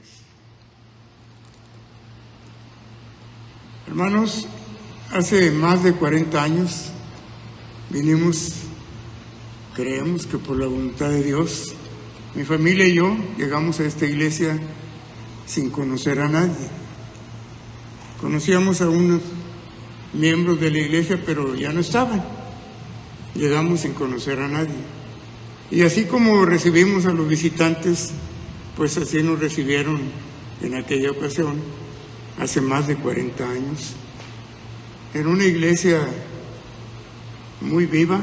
Gracias. Hermanos, hace más de 40 años vinimos, creemos que por la voluntad de Dios, mi familia y yo llegamos a esta iglesia sin conocer a nadie. Conocíamos a unos miembros de la iglesia, pero ya no estaban. Llegamos sin conocer a nadie. Y así como recibimos a los visitantes, pues así nos recibieron en aquella ocasión, hace más de 40 años. Era una iglesia muy viva,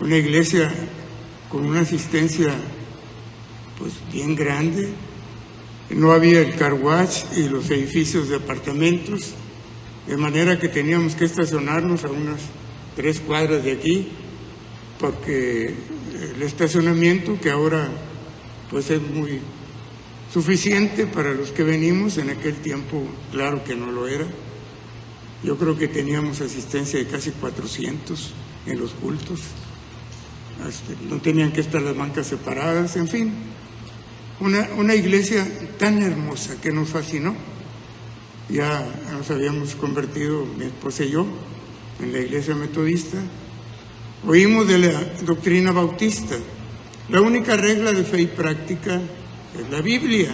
una iglesia con una asistencia pues bien grande. No había el car wash y los edificios de apartamentos, de manera que teníamos que estacionarnos a unas 3 cuadras de aquí, porque el estacionamiento, que ahora pues es muy suficiente para los que venimos, en aquel tiempo claro que no lo era. Yo creo que teníamos asistencia de casi 400 en los cultos. No tenían que estar las bancas separadas, en fin. Una iglesia tan hermosa que nos fascinó. Ya nos habíamos convertido, mi esposa y yo, en la iglesia metodista. Oímos de la doctrina bautista. La única regla de fe y práctica es la Biblia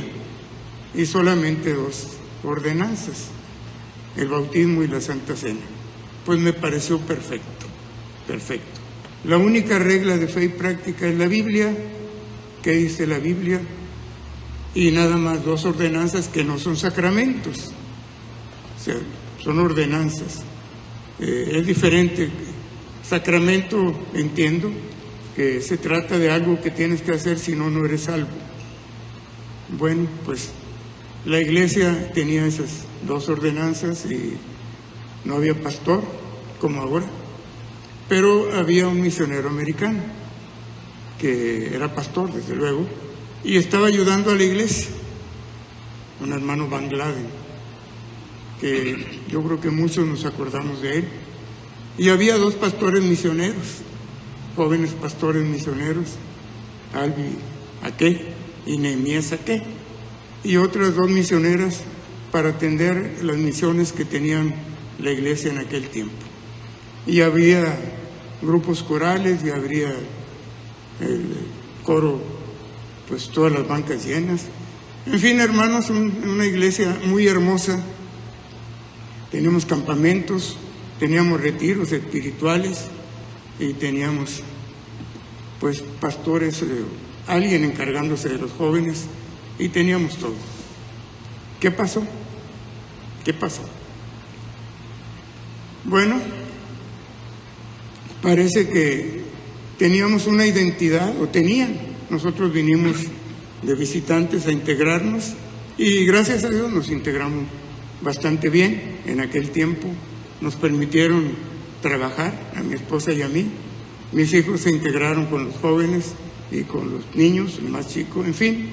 y solamente 2 ordenanzas, el bautismo y la Santa Cena. Pues me pareció perfecto, perfecto. La única regla de fe y práctica es la Biblia. ¿Qué dice la Biblia? Y nada más 2 ordenanzas que no son sacramentos, o sea, son ordenanzas. Es diferente. Sacramento, entiendo que se trata de algo que tienes que hacer, si no, no eres salvo. Bueno, pues la iglesia tenía esas 2 ordenanzas y no había pastor, como ahora, pero había un misionero americano, que era pastor, desde luego, y estaba ayudando a la iglesia, un hermano Van Gladen, que yo creo que muchos nos acordamos de él. Y había 2 pastores misioneros, jóvenes pastores misioneros, Albi Aque y Nehemías Aque, y otras 2 misioneras para atender las misiones que tenían la iglesia en aquel tiempo. Y había grupos corales y habría el coro, pues todas las bancas llenas. En fin, hermanos, una iglesia muy hermosa. Teníamos campamentos, teníamos retiros espirituales y teníamos pues pastores, alguien encargándose de los jóvenes, y teníamos todo. ¿Qué pasó? ¿Qué pasó? Bueno, parece que teníamos una identidad, o tenían. Nosotros vinimos de visitantes a integrarnos y gracias a Dios nos integramos bastante bien en aquel tiempo. Nos permitieron trabajar, a mi esposa y a mí. Mis hijos se integraron con los jóvenes y con los niños, el más chico, en fin.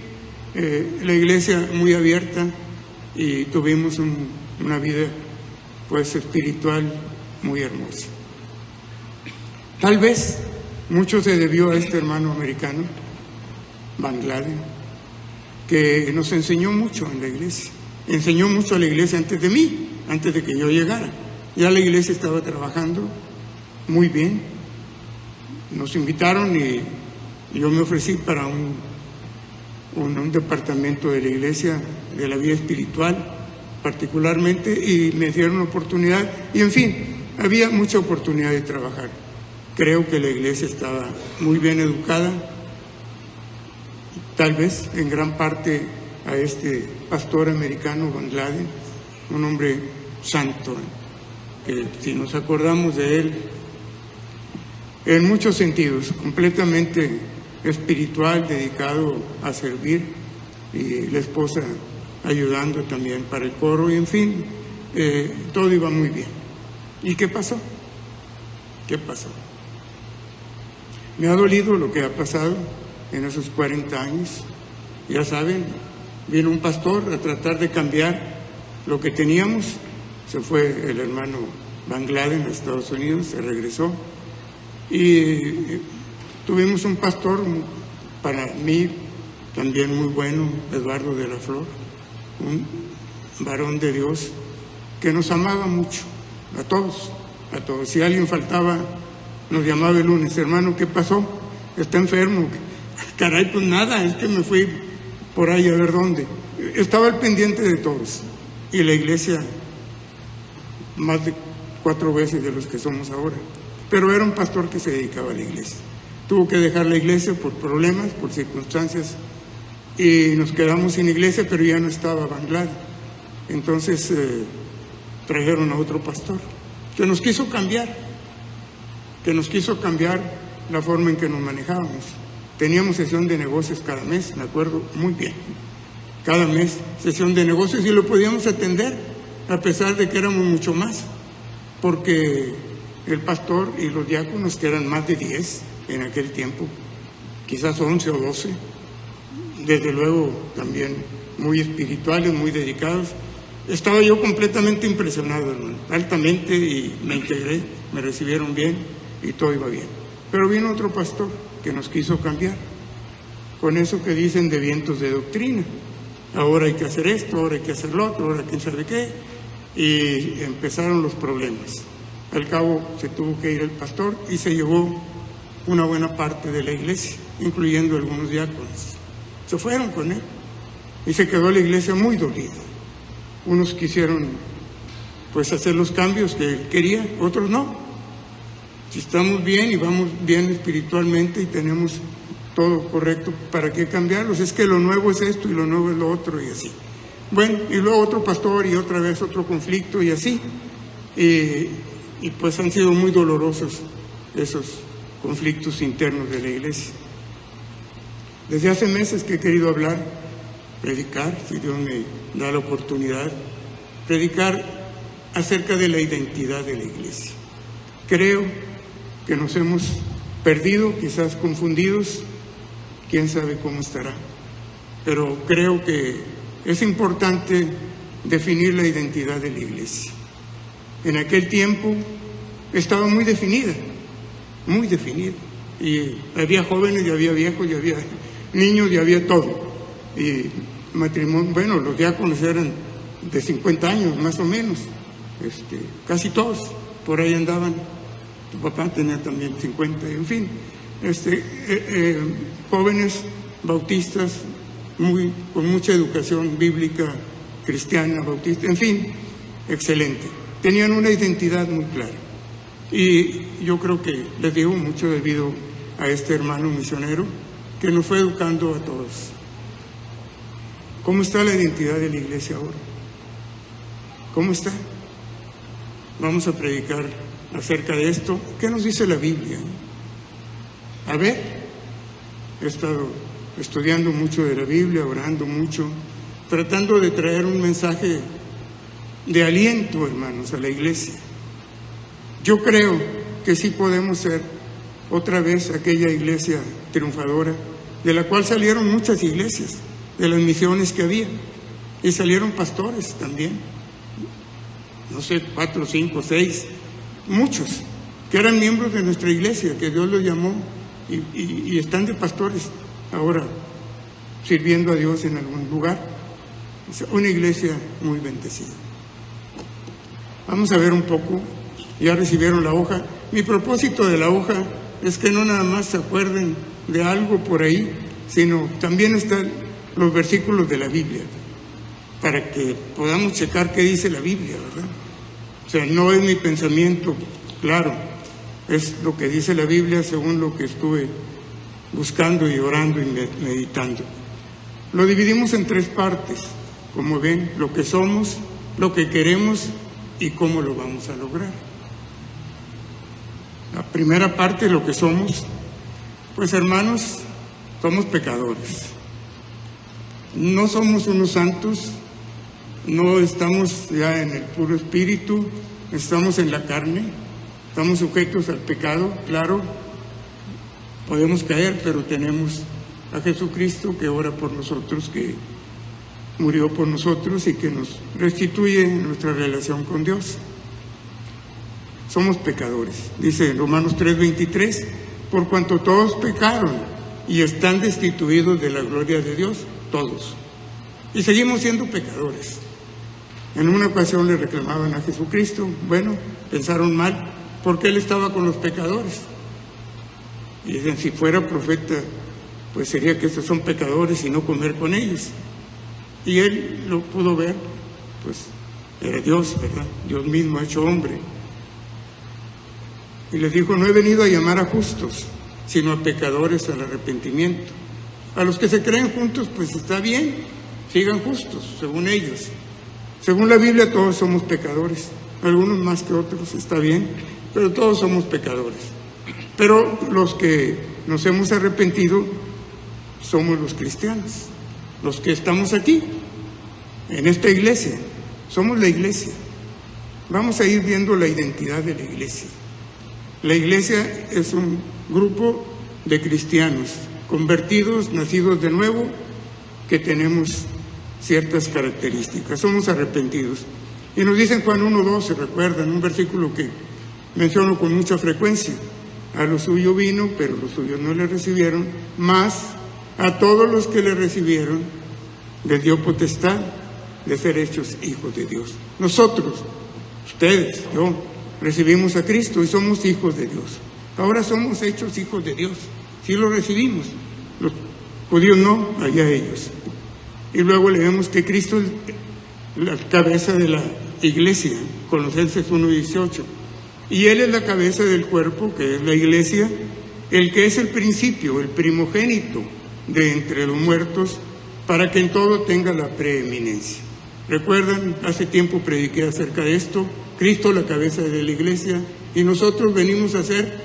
La iglesia muy abierta y tuvimos una vida pues espiritual muy hermosa. Tal vez mucho se debió a este hermano americano, Van Gladen, que nos enseñó mucho en la iglesia. Enseñó mucho a la iglesia antes de mí, antes de que yo llegara. Ya la iglesia estaba trabajando muy bien. Nos invitaron y yo me ofrecí para un departamento de la iglesia, de la vida espiritual particularmente, y me dieron una oportunidad. Y en fin, había mucha oportunidad de trabajar. Creo que la iglesia estaba muy bien educada, tal vez en gran parte a este pastor americano, Van Gladen, un hombre santo, que si nos acordamos de él, en muchos sentidos, completamente espiritual, dedicado a servir, y la esposa ayudando también para el coro, y en fin, todo iba muy bien. ¿Y qué pasó? ¿Qué pasó? Me ha dolido lo que ha pasado en esos 40 años. Ya saben, vino un pastor a tratar de cambiar lo que teníamos. Se fue el hermano Van Gladen a Estados Unidos, se regresó. Y tuvimos un pastor, para mí, también muy bueno, Eduardo de la Flor, un varón de Dios que nos amaba mucho, a todos. Si alguien faltaba, nos llamaba el lunes: hermano, ¿qué pasó? ¿Está enfermo? Caray, pues nada, es que me fui por ahí a ver dónde. Estaba al pendiente de todos. Y la iglesia, más de 4 veces de los que somos ahora. Pero era un pastor que se dedicaba a la iglesia. Tuvo que dejar la iglesia por problemas, por circunstancias, y nos quedamos sin iglesia, pero ya no estaba Banglada. Entonces trajeron a otro pastor que nos quiso cambiar la forma en que nos manejábamos. Teníamos sesión de negocios cada mes, me acuerdo muy bien. Cada mes sesión de negocios, y lo podíamos atender, a pesar de que éramos mucho más, porque el pastor y los diáconos, que eran más de 10 en aquel tiempo, quizás 11 o 12, desde luego también muy espirituales, muy dedicados. Estaba yo completamente impresionado, hermano, altamente, y me integré, me recibieron bien y todo iba bien. Pero vino otro pastor que nos quiso cambiar, con eso que dicen de vientos de doctrina. Ahora hay que hacer esto, ahora hay que hacer lo otro, ahora quién sabe qué, y empezaron los problemas. Al cabo se tuvo que ir el pastor y se llevó una buena parte de la iglesia, incluyendo algunos diáconos. Se fueron con él y se quedó la iglesia muy dolida. Unos quisieron pues hacer los cambios que él quería, otros no. Si estamos bien y vamos bien espiritualmente y tenemos todo correcto, ¿para qué cambiarlos? Es que lo nuevo es esto y lo nuevo es lo otro, y así. Bueno, y luego otro pastor y otra vez otro conflicto y así. Y pues han sido muy dolorosos esos conflictos internos de la iglesia. Desde hace meses que he querido hablar, predicar, si Dios me da la oportunidad, predicar acerca de la identidad de la iglesia. Creo que nos hemos perdido, quizás confundidos, quién sabe cómo estará, pero creo que es importante definir la identidad de la iglesia. En aquel tiempo estaba muy definida, y había jóvenes, y había viejos, y había niños, y había todo. Y matrimonio, bueno, los diáconos eran de 50 años, más o menos, casi todos, por ahí andaban. Tu papá tenía también 50, en fin, jóvenes bautistas, con mucha educación bíblica, cristiana, bautista, en fin, excelente. Tenían una identidad muy clara. Y yo creo que les digo mucho debido a este hermano misionero que nos fue educando a todos. ¿Cómo está la identidad de la iglesia ahora? ¿Cómo está? Vamos a predicar acerca de esto. ¿Qué nos dice la Biblia? A ver, he estado estudiando mucho de la Biblia, orando mucho, tratando de traer un mensaje de aliento, hermanos, a la iglesia. Yo creo que sí podemos ser otra vez aquella iglesia triunfadora, de la cual salieron muchas iglesias, de las misiones que había, y salieron pastores también, no sé, 4, 5, 6, muchos, que eran miembros de nuestra iglesia, que Dios los llamó, y están de pastores ahora, sirviendo a Dios en algún lugar. Una iglesia muy bendecida. Vamos a ver un poco. Ya recibieron la hoja. Mi propósito de la hoja es que no nada más se acuerden de algo por ahí, sino también están los versículos de la Biblia, para que podamos checar qué dice la Biblia, ¿verdad? O sea, no es mi pensamiento, claro, es lo que dice la Biblia según lo que estuve buscando y orando y meditando. Lo dividimos en 3 partes, como ven, lo que somos, lo que queremos y cómo lo vamos a lograr. La primera parte, lo que somos, pues hermanos, somos pecadores. No somos unos santos, no estamos ya en el puro espíritu, estamos en la carne, estamos sujetos al pecado, claro, podemos caer, pero tenemos a Jesucristo que ora por nosotros, que murió por nosotros y que nos restituye nuestra relación con Dios. Somos pecadores, dice en Romanos 3:23, por cuanto todos pecaron y están destituidos de la gloria de Dios, todos. Y seguimos siendo pecadores. En una ocasión le reclamaban a Jesucristo, bueno, pensaron mal, porque Él estaba con los pecadores. Y dicen, si fuera profeta, pues sería que estos son pecadores y no comer con ellos. Y Él lo pudo ver, pues era Dios, ¿verdad? Dios mismo hecho hombre. Y les dijo, no he venido a llamar a justos, sino a pecadores al arrepentimiento. A los que se creen justos, pues está bien, sigan justos, según ellos. Según la Biblia, todos somos pecadores, algunos más que otros, está bien, pero todos somos pecadores. Pero los que nos hemos arrepentido somos los cristianos, los que estamos aquí, en esta iglesia, somos la iglesia. Vamos a ir viendo la identidad de la iglesia. La iglesia es un grupo de cristianos, convertidos, nacidos de nuevo, que tenemos ciertas características, somos arrepentidos. Y nos dicen Juan 1:12, recuerdan, un versículo que menciono con mucha frecuencia, a lo suyo vino, pero los suyos no le recibieron, mas a todos los que le recibieron, les dio potestad de ser hechos hijos de Dios. Nosotros, ustedes, yo, recibimos a Cristo y somos hijos de Dios. Ahora somos hechos hijos de Dios, sí lo recibimos. Los judíos no, allá ellos. Y luego leemos que Cristo es la cabeza de la iglesia, Colosenses 1:18. Y Él es la cabeza del cuerpo, que es la iglesia, el que es el principio, el primogénito de entre los muertos, para que en todo tenga la preeminencia. ¿Recuerdan? Hace tiempo prediqué acerca de esto. Cristo la cabeza de la iglesia y nosotros venimos a ser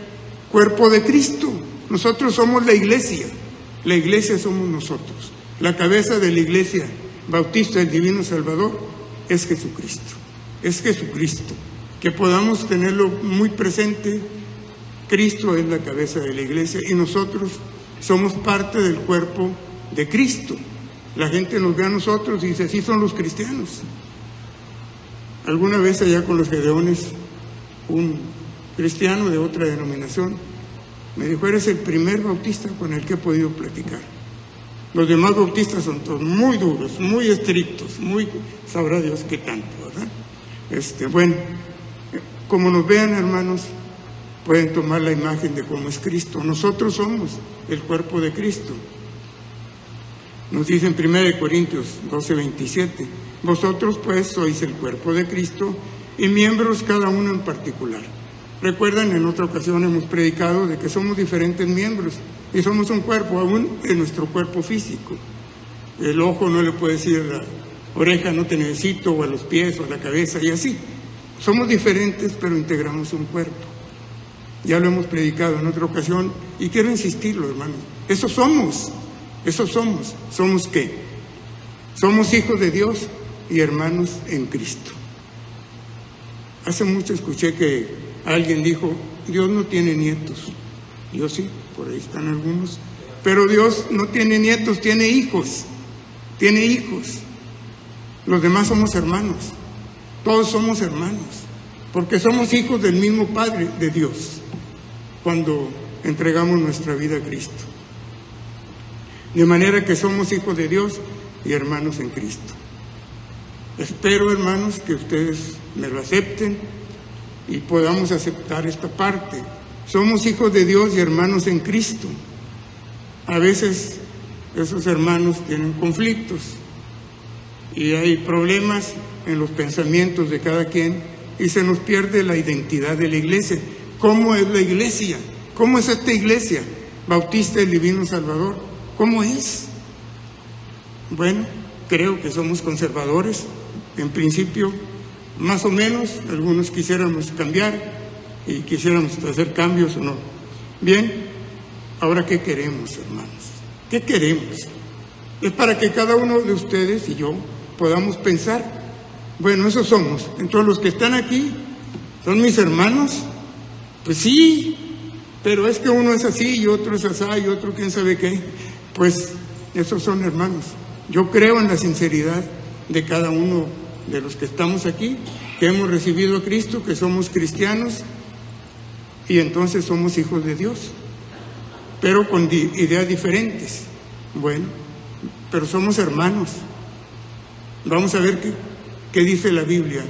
cuerpo de Cristo. Nosotros somos la iglesia somos nosotros. La cabeza de la iglesia bautista del Divino Salvador es Jesucristo. Es Jesucristo. Que podamos tenerlo muy presente. Cristo es la cabeza de la iglesia y nosotros somos parte del cuerpo de Cristo. La gente nos ve a nosotros y dice, así son los cristianos. Alguna vez allá con los Gedeones, un cristiano de otra denominación me dijo, eres el primer bautista con el que he podido platicar. Los demás bautistas son todos muy duros, muy estrictos, muy, sabrá Dios qué tanto, ¿verdad? Bueno, como nos vean, hermanos, pueden tomar la imagen de cómo es Cristo. Nosotros somos el cuerpo de Cristo. Nos dice en 1 Corintios 12:27, vosotros pues sois el cuerpo de Cristo y miembros cada uno en particular. Recuerdan, en otra ocasión hemos predicado de que somos diferentes miembros y somos un cuerpo, aún en nuestro cuerpo físico. El ojo no le puede decir a la oreja no te necesito, o a los pies, o a la cabeza, y así. Somos diferentes, pero integramos un cuerpo. Ya lo hemos predicado en otra ocasión y quiero insistirlo, hermanos. Eso somos. ¿Somos qué? Somos hijos de Dios y hermanos en Cristo. Hace mucho escuché que alguien dijo, Dios no tiene nietos. Yo sí, por ahí están algunos. Pero Dios no tiene nietos, tiene hijos. Tiene hijos. Los demás somos hermanos. Todos somos hermanos. Porque somos hijos del mismo Padre, de Dios, cuando entregamos nuestra vida a Cristo. De manera que somos hijos de Dios y hermanos en Cristo. Espero, hermanos, que ustedes me lo acepten y podamos aceptar esta parte. Somos hijos de Dios y hermanos en Cristo. A veces esos hermanos tienen conflictos y hay problemas en los pensamientos de cada quien y se nos pierde la identidad de la iglesia. ¿Cómo es la iglesia? ¿Cómo es esta iglesia? Bautista del Divino Salvador. ¿Cómo es? Bueno, creo que somos conservadores, en principio, más o menos. Algunos quisiéramos cambiar y quisiéramos hacer cambios o no. Bien, ahora ¿qué queremos, hermanos? ¿Qué queremos? Es para que cada uno de ustedes y yo podamos pensar, bueno, esos somos. Entonces los que están aquí son mis hermanos. Pues sí, pero es que uno es así y otro es así y otro quién sabe qué. Pues esos son hermanos. Yo creo en la sinceridad de cada uno de los que estamos aquí, que hemos recibido a Cristo, que somos cristianos y entonces somos hijos de Dios. pero con ideas diferentes. Bueno, pero somos hermanos. Vamos a ver qué dice la Biblia,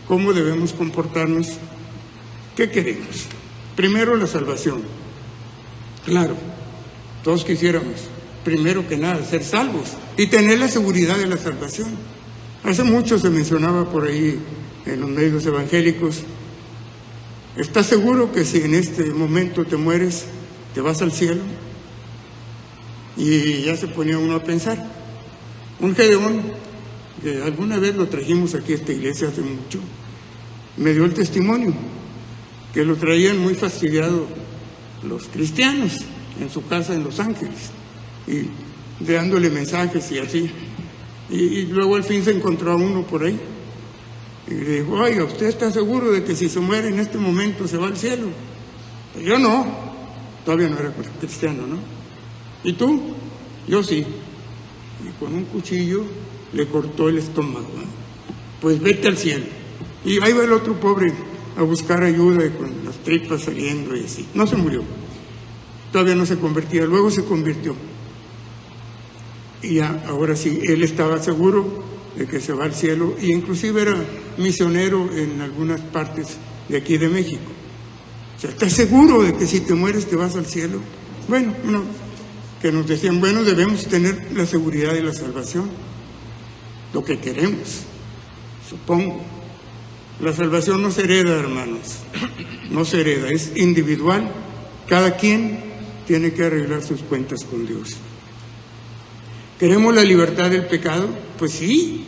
cómo debemos comportarnos, qué queremos. Primero, la salvación. Claro, todos quisiéramos, primero que nada, ser salvos y tener la seguridad de la salvación. Hace mucho se mencionaba por ahí en los medios evangélicos: ¿estás seguro que si en este momento te mueres, te vas al cielo? Y ya se ponía uno a pensar. Un Gedeón, que alguna vez lo trajimos aquí a esta iglesia hace mucho, me dio el testimonio que lo traían muy fastidiado los cristianos en su casa en Los Ángeles, y dándole mensajes y así. Y luego al fin se encontró a uno por ahí y le dijo: oiga, ¿usted está seguro de que si se muere en este momento se va al cielo? Pues yo no, todavía no era cristiano, ¿no? ¿Y tú? Yo sí. Y con un cuchillo le cortó el estómago, ¿no? Pues vete al cielo. Y ahí va el otro pobre a buscar ayuda y con las tripas saliendo y así. No se murió, todavía no se convertía, luego se convirtió. Y ya, ahora sí, él estaba seguro de que se va al cielo, y inclusive era misionero en algunas partes de aquí de México. O sea, ¿estás seguro de que si te mueres te vas al cielo? Bueno, no, que nos decían, bueno, debemos tener la seguridad de la salvación, lo que queremos, supongo. La salvación no se hereda, hermanos, no se hereda, es individual. Cada quien tiene que arreglar sus cuentas con Dios. ¿Queremos la libertad del pecado? Pues sí,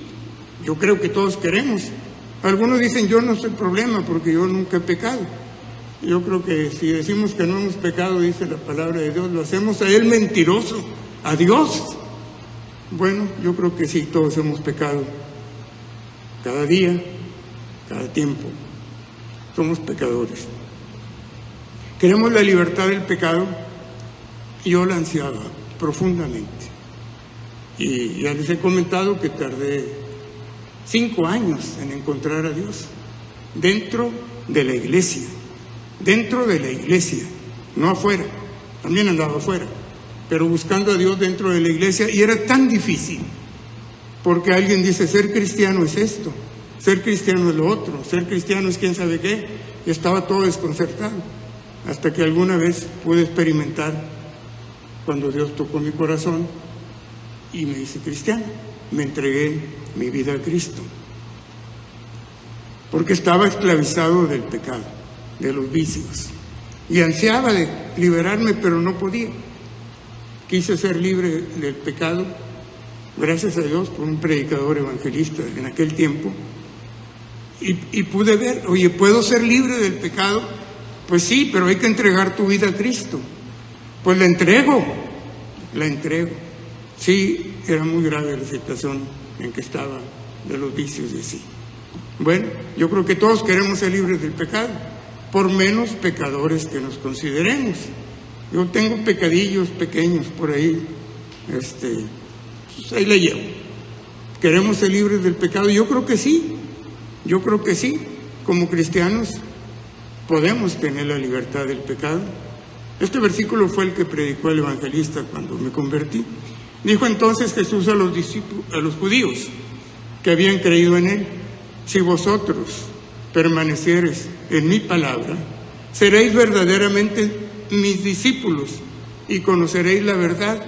yo creo que todos queremos. Algunos dicen: yo no soy problema porque yo nunca he pecado. Yo creo que si decimos que no hemos pecado, dice la palabra de Dios, lo hacemos a Él mentiroso, a Dios. Bueno, yo creo que sí, todos hemos pecado. Cada día, cada tiempo, somos pecadores. ¿Queremos la libertad del pecado? Yo la ansiaba profundamente. Y ya les he comentado que tardé 5 años en encontrar a Dios dentro de la iglesia, no afuera. También andaba afuera, pero buscando a Dios dentro de la iglesia, y era tan difícil, porque alguien dice: ser cristiano es esto, ser cristiano es lo otro, ser cristiano es quién sabe qué, y estaba todo desconcertado, hasta que alguna vez pude experimentar cuando Dios tocó mi corazón y me hice cristiano, me entregué mi vida a Cristo, porque estaba esclavizado del pecado, de los vicios, y ansiaba de liberarme, pero no podía. Quise ser libre del pecado, gracias a Dios por un predicador evangelista en aquel tiempo, y pude ver: oye, ¿puedo ser libre del pecado? Pues sí, pero hay que entregar tu vida a Cristo. Pues la entrego. Sí, era muy grave la situación en que estaba de los vicios y así. Bueno, yo creo que todos queremos ser libres del pecado, por menos pecadores que nos consideremos. Yo tengo pecadillos pequeños por ahí, pues ahí la llevo. ¿Queremos ser libres del pecado? Yo creo que sí, como cristianos podemos tener la libertad del pecado. Este versículo fue el que predicó el evangelista cuando me convertí. Dijo entonces Jesús a los discípulos, a los judíos que habían creído en Él: si vosotros permaneciereis en mi palabra, seréis verdaderamente mis discípulos y conoceréis la verdad,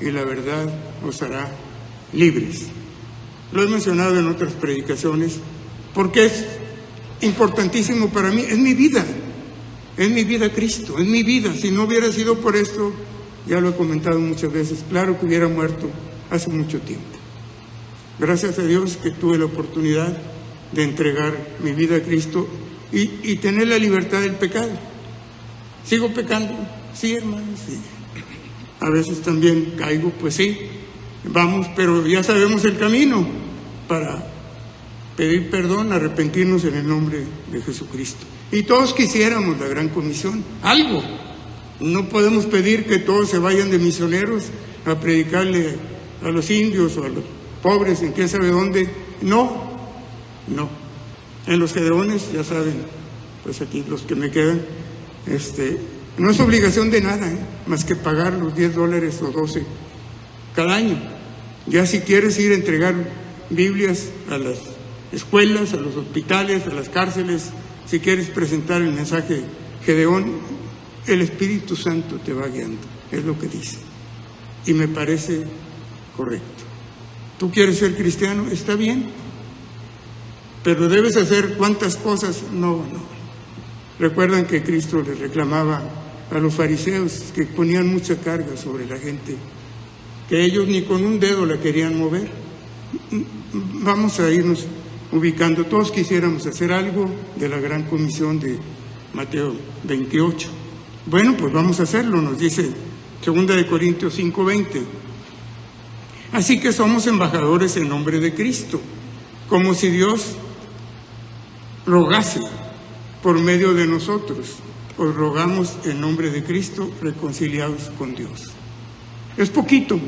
y la verdad os hará libres. Lo he mencionado en otras predicaciones porque es importantísimo para mí. Es mi vida Cristo, es mi vida. Si no hubiera sido por esto, ya lo he comentado muchas veces, claro que hubiera muerto hace mucho tiempo. Gracias a Dios que tuve la oportunidad de entregar mi vida a Cristo y tener la libertad del pecado. ¿Sigo pecando? Sí, hermanos, sí. A veces también caigo, pues sí, vamos, pero ya sabemos el camino para pedir perdón, arrepentirnos en el nombre de Jesucristo. Y todos quisiéramos la gran comisión, algo. No podemos pedir que todos se vayan de misioneros a predicarle a los indios o a los pobres en quién sabe dónde. No. En los Gedeones, ya saben, pues aquí los que me quedan, No es obligación de nada, más que pagar los $10 o 12 cada año. Ya si quieres ir a entregar Biblias a las escuelas, a los hospitales, a las cárceles, si quieres presentar el mensaje Gedeón, el Espíritu Santo te va guiando, es lo que dice. Y me parece correcto. ¿Tú quieres ser cristiano? Está bien. Pero debes hacer cuántas cosas. No. Recuerdan que Cristo les reclamaba a los fariseos que ponían mucha carga sobre la gente, que ellos ni con un dedo la querían mover. Vamos a irnos ubicando. Todos quisiéramos hacer algo de la gran comisión de Mateo 28. Bueno, pues vamos a hacerlo, nos dice 2 Corintios 5:20. Así que somos embajadores en nombre de Cristo, como si Dios rogase por medio de nosotros. Os rogamos en nombre de Cristo, reconciliados con Dios. Es poquito.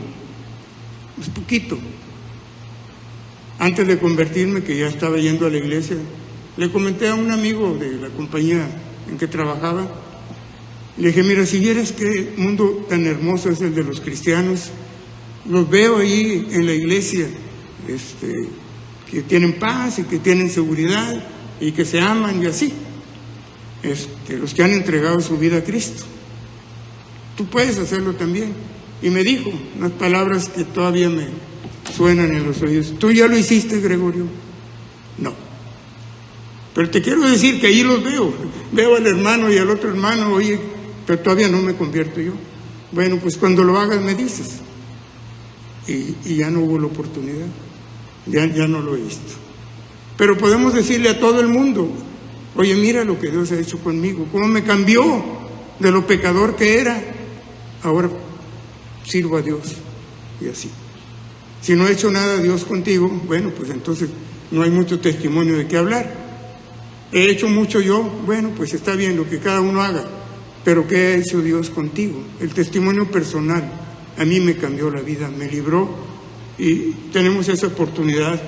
Antes de convertirme, que ya estaba yendo a la iglesia, le comenté a un amigo de la compañía en que trabajaba, le dije, mira, si vieras qué mundo tan hermoso es el de los cristianos, los veo ahí en la iglesia, que tienen paz y que tienen seguridad y que se aman y así, los que han entregado su vida a Cristo. Tú puedes hacerlo también. Y me dijo unas palabras que todavía me suenan en los oídos. ¿Tú ya lo hiciste, Gregorio? No. Pero te quiero decir que ahí los veo. Veo al hermano y al otro hermano, oye, pero todavía no me convierto yo. Bueno, pues cuando lo hagas me dices. Y ya no hubo la oportunidad. Ya no lo he visto. Pero podemos decirle a todo el mundo, oye, mira lo que Dios ha hecho conmigo, cómo me cambió de lo pecador que era. Ahora sirvo a Dios. Y así. Si no he hecho nada Dios contigo, bueno, pues entonces no hay mucho testimonio de qué hablar. He hecho mucho yo, bueno, pues está bien lo que cada uno haga, pero ¿qué ha hecho Dios contigo? El testimonio personal a mí me cambió la vida, me libró, y tenemos esa oportunidad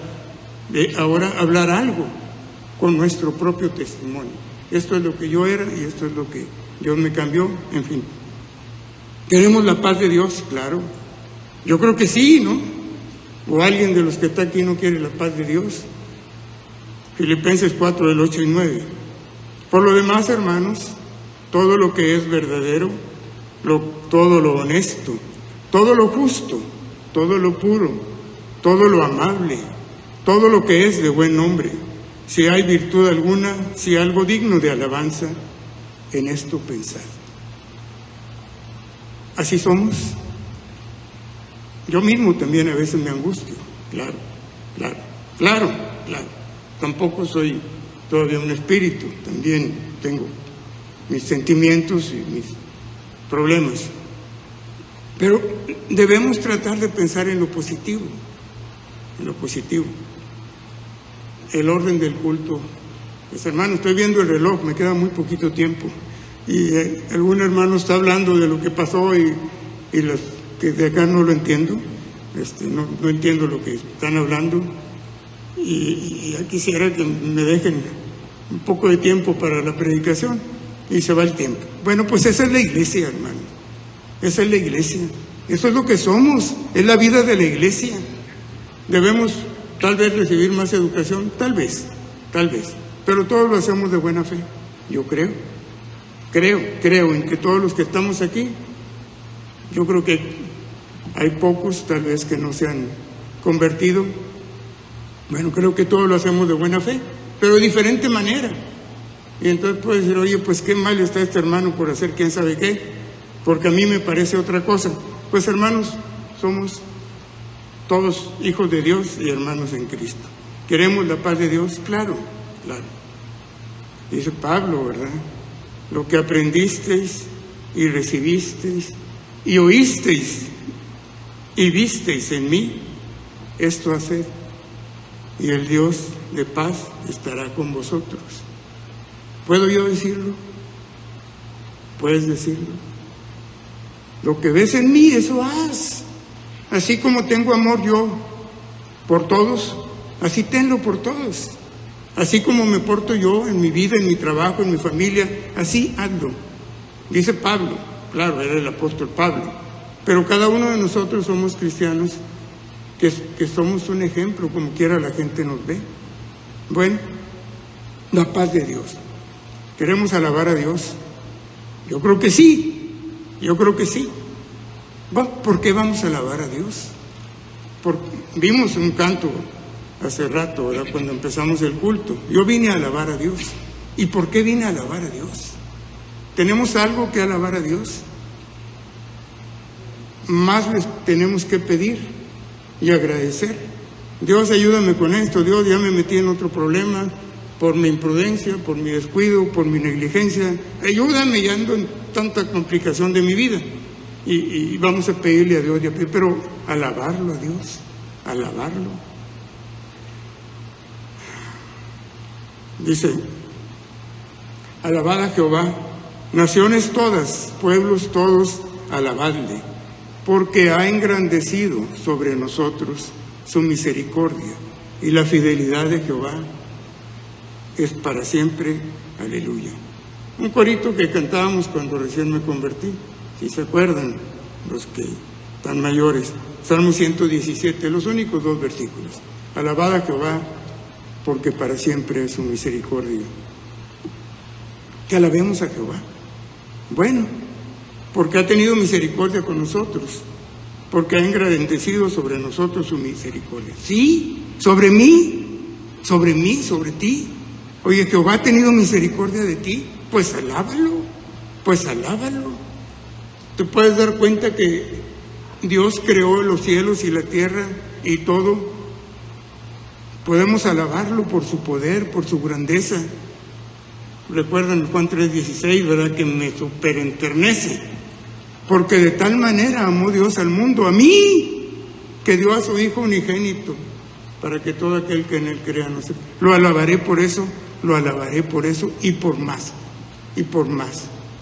de ahora hablar algo con nuestro propio testimonio. Esto es lo que yo era y esto es lo que Dios me cambió, en fin. ¿Queremos la paz de Dios? Claro. Yo creo que sí, ¿no? ¿O alguien de los que está aquí no quiere la paz de Dios? Filipenses 4, del 8 y 9. Por lo demás, hermanos, todo lo que es verdadero, todo lo honesto, todo lo justo, todo lo puro, todo lo amable, todo lo que es de buen nombre, si hay virtud alguna, si algo digno de alabanza, en esto pensad. Así somos. Yo mismo también a veces me angustio, claro. Tampoco soy todavía un espíritu, también tengo mis sentimientos y mis problemas. Pero debemos tratar de pensar en lo positivo, El orden del culto. Pues hermano, estoy viendo el reloj, me queda muy poquito tiempo. Y algún hermano está hablando de lo que pasó y los que de acá no lo entiendo, no entiendo lo que están hablando. Y ya quisiera que me dejen un poco de tiempo para la predicación y se va el tiempo. Bueno, pues esa es la iglesia, hermano. Esa es la iglesia. Eso es lo que somos. Es la vida de la iglesia. Debemos tal vez recibir más educación, tal vez. Pero todos lo hacemos de buena fe. Yo creo en que todos los que estamos aquí, yo creo que hay pocos tal vez que no se han convertido. Bueno, creo que todos lo hacemos de buena fe, pero de diferente manera. Y entonces puedes decir, oye, pues qué mal está este hermano por hacer quién sabe qué, porque a mí me parece otra cosa. Pues hermanos, somos todos hijos de Dios y hermanos en Cristo. ¿Queremos la paz de Dios? Claro. Dice Pablo, ¿verdad? Lo que aprendisteis y recibisteis y oísteis y visteis en mí, esto haced, y el Dios de paz estará con vosotros. ¿Puedo yo decirlo? ¿Puedes decirlo? Lo que ves en mí, eso haz. Así como tengo amor yo por todos, así tenlo por todos. Así como me porto yo en mi vida, en mi trabajo, en mi familia, así hazlo. Dice Pablo, claro, era el apóstol Pablo, pero cada uno de nosotros somos cristianos que somos un ejemplo, como quiera la gente nos ve. Bueno, la paz de Dios. ¿Queremos alabar a Dios? Yo creo que sí, ¿Por qué vamos a alabar a Dios? Vimos un canto hace rato, ¿verdad? Cuando empezamos el culto. Yo vine a alabar a Dios. ¿Y por qué vine a alabar a Dios? ¿Tenemos algo que alabar a Dios? Más les tenemos que pedir y agradecer. Dios, ayúdame con esto. Dios, ya me metí en otro problema por mi imprudencia, por mi descuido, por mi negligencia. Ayúdame, ya ando en tanta complicación de mi vida. Y vamos a pedirle a Dios, pero alabarlo a Dios, alabarlo. Dice, alabad a Jehová, naciones todas, pueblos todos, alabadle, porque ha engrandecido sobre nosotros su misericordia, y la fidelidad de Jehová es para siempre. Aleluya. Un corito que cantábamos cuando recién me convertí, si se acuerdan, los que están mayores. Salmo 117, los únicos 2 versículos. Alabad a Jehová, porque para siempre es su misericordia. Que alabemos a Jehová. Bueno, porque ha tenido misericordia con nosotros, porque ha engrandecido sobre nosotros su misericordia. Sí, sobre ti. Oye, Jehová ha tenido misericordia de ti, pues alábalo. Te puedes dar cuenta que Dios creó los cielos y la tierra y todo. Podemos alabarlo por su poder, por su grandeza. Recuerdan Juan 3:16, ¿verdad? Que me superenternece. Porque de tal manera amó Dios al mundo, a mí, que dio a su Hijo unigénito, para que todo aquel que en él crea no se... Lo alabaré por eso y por más.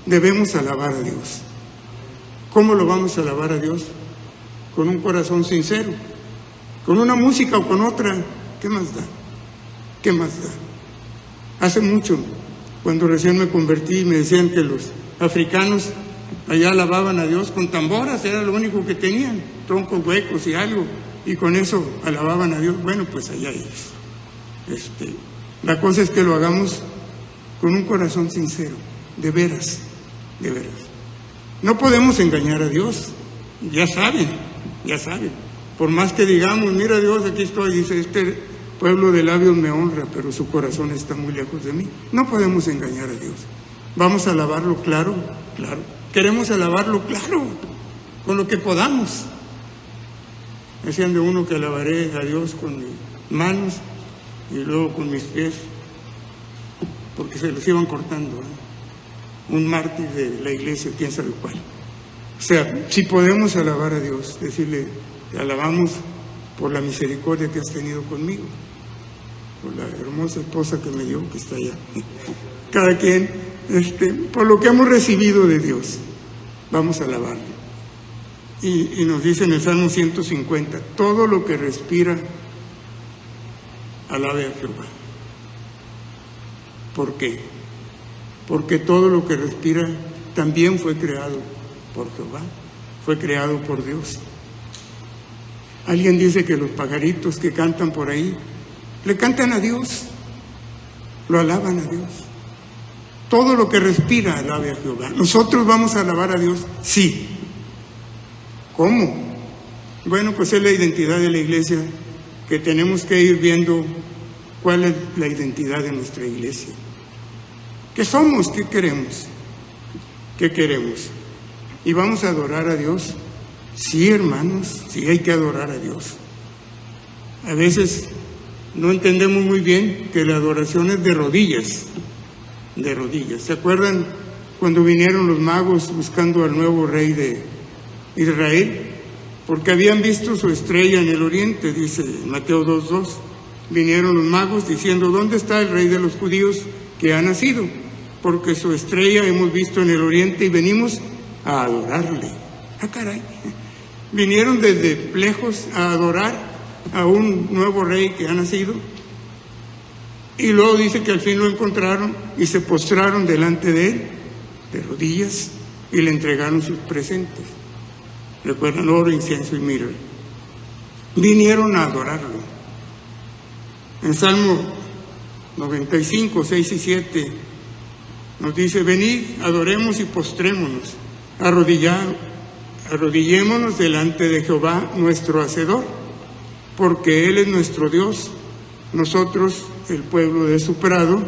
Debemos alabar a Dios. ¿Cómo lo vamos a alabar a Dios? Con un corazón sincero, con una música o con otra. ¿Qué más da? Hace mucho, cuando recién me convertí, me decían que los africanos allá alababan a Dios con tamboras, era lo único que tenían, troncos huecos y algo, y con eso alababan a Dios. Bueno, pues allá ellos. La cosa es que lo hagamos con un corazón sincero, de veras. No podemos engañar a Dios, ya saben. Por más que digamos, mira Dios, aquí estoy, dice, este pueblo de labios me honra, pero su corazón está muy lejos de mí. No podemos engañar a Dios. Vamos a alabarlo, claro. Queremos alabarlo, claro, con lo que podamos. Decían de uno que alabaré a Dios con mis manos y luego con mis pies, porque se los iban cortando, un mártir de la iglesia, quién sabe cuál. O sea, si podemos alabar a Dios, decirle, te alabamos por la misericordia que has tenido conmigo, por la hermosa esposa que me dio, que está allá. Cada quien, por lo que hemos recibido de Dios, vamos a alabarle. Y nos dice en el Salmo 150, todo lo que respira, alabe a Jehová. ¿Por qué? Porque todo lo que respira también fue creado por Jehová, fue creado por Dios. Alguien dice que los pajaritos que cantan por ahí, le cantan a Dios, lo alaban a Dios. Todo lo que respira, alabe a Jehová. ¿Nosotros vamos a alabar a Dios? Sí. ¿Cómo? Bueno, pues es la identidad de la iglesia, que tenemos que ir viendo cuál es la identidad de nuestra iglesia. ¿Qué somos? ¿Qué queremos? ¿Y vamos a adorar a Dios? Sí, hermanos, sí hay que adorar a Dios. A veces no entendemos muy bien que la adoración es de rodillas. ¿Se acuerdan cuando vinieron los magos buscando al nuevo rey de Israel? Porque habían visto su estrella en el oriente, dice Mateo 2:2. Vinieron los magos diciendo, ¿dónde está el rey de los judíos que ha nacido? Porque su estrella hemos visto en el oriente y venimos a adorarle. ¡Ah, caray! Vinieron desde lejos a adorar a un nuevo rey que ha nacido. Y luego dice que al fin lo encontraron y se postraron delante de él. de rodillas, y le entregaron sus presentes. Recuerdan, oro, incienso y mirra. Vinieron a adorarlo. En Salmo 95, 6 y 7 nos dice: venid, adoremos y postrémonos, arrodillémonos delante de Jehová nuestro Hacedor, porque Él es nuestro Dios, nosotros el pueblo de su prado